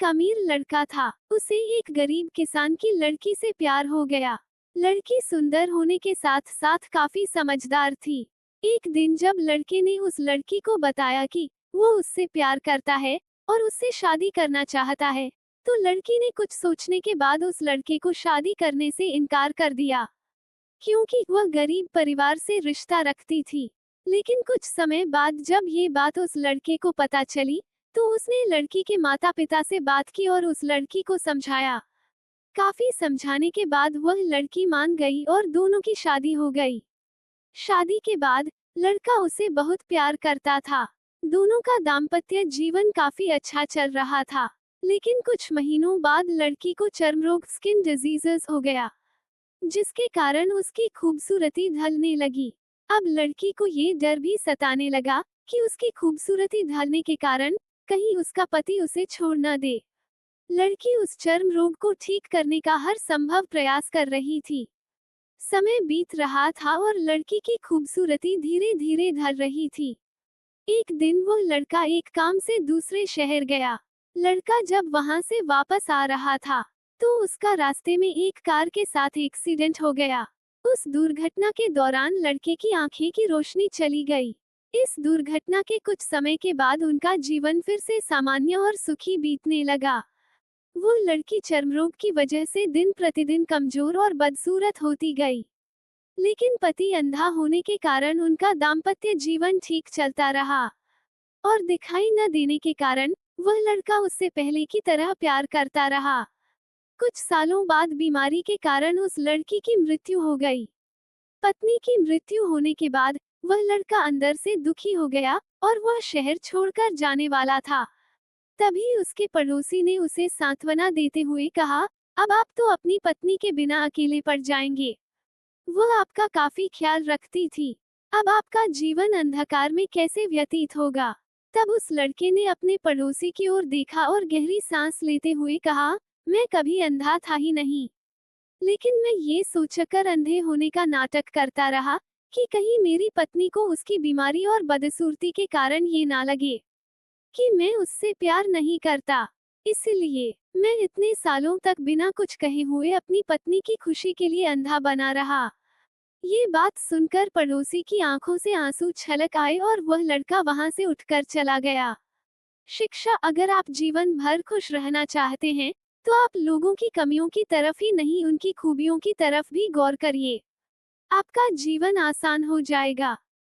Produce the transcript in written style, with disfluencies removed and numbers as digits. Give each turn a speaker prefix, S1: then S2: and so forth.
S1: एक अमीर लड़का था। उसे एक गरीब किसान की लड़की से प्यार हो गया। लड़की सुंदर होने के साथ साथ काफी समझदार थी। एक दिन जब लड़के ने उस लड़की को बताया कि वो उससे प्यार करता है और उससे शादी करना चाहता है, तो लड़की ने कुछ सोचने के बाद उस लड़के को शादी करने से इनकार कर दिया, क्योंकि वह गरीब परिवार से रिश्ता रखती थी। लेकिन कुछ समय बाद जब ये बात उस लड़के को पता चली, तो उसने लड़की के माता पिता से बात की और उस लड़की को समझाया। काफी समझाने के बाद वह लड़की मान गई और दोनों की शादी हो गई। शादी के बाद लड़का उसे बहुत प्यार करता था। दोनों का दाम्पत्य जीवन काफी अच्छा चल रहा था। लेकिन कुछ महीनों बाद लड़की को चर्म रोग स्किन डिजीजेस हो गया, जिसके कारण उसकी खूबसूरती ढलने लगी। अब लड़की को ये डर भी सताने लगा कि उसकी खूबसूरती ढलने के कारण कहीं उसका पति उसे छोड़ न दे। लड़की उस चर्म रोग को ठीक करने का हर संभव प्रयास कर रही थी। समय बीत रहा था और लड़की की खूबसूरती धीरे धीरे ढल रही थी। एक दिन वो लड़का एक काम से दूसरे शहर गया। लड़का जब वहां से वापस आ रहा था, तो उसका रास्ते में एक कार के साथ एक्सीडेंट हो गया। उस दुर्घटना के दौरान लड़के की आंखें की रोशनी चली गई। इस दुर्घटना के कुछ समय के बाद उनका जीवन फिर से सामान्य और सुखी बीतने लगा। वो लड़की चर्म रोग की वजह से दिन प्रतिदिन कमजोर और बदसूरत होती गई। लेकिन पति अंधा होने के कारण उनका दाम्पत्य जीवन ठीक चलता रहा, और दिखाई न देने के कारण वह लड़का उससे पहले की तरह प्यार करता रहा। कुछ सालों बाद बीमारी के कारण उस लड़की की मृत्यु हो गई। पत्नी की मृत्यु होने के बाद वह लड़का अंदर से दुखी हो गया और वह शहर छोड़कर जाने वाला था। तभी उसके पड़ोसी ने उसे सांत्वना देते हुए कहा, अब आप तो अपनी पत्नी के बिना अकेले पड़ जाएंगे। वह आपका काफी ख्याल रखती थी। अब आपका जीवन अंधकार में कैसे व्यतीत होगा। तब उस लड़के ने अपने पड़ोसी की ओर देखा और गहरी सांस लेते हुए कहा, मैं कभी अंधा था ही नहीं, लेकिन मैं ये सोचकर अंधे होने का नाटक करता रहा कि कहीं मेरी पत्नी को उसकी बीमारी और बदसूरती के कारण ये ना लगे कि मैं उससे प्यार नहीं करता। इसलिए मैं इतने सालों तक बिना कुछ कहे हुए अपनी पत्नी की खुशी के लिए अंधा बना रहा। ये बात सुनकर पड़ोसी की आंखों से आंसू छलक आए और वह लड़का वहां से उठकर चला गया। शिक्षा, अगर आप जीवन भर खुश रहना चाहते हैं, तो आप लोगों की कमियों की तरफ ही नहीं उनकी खूबियों की तरफ भी गौर करिए। आपका जीवन आसान हो जाएगा।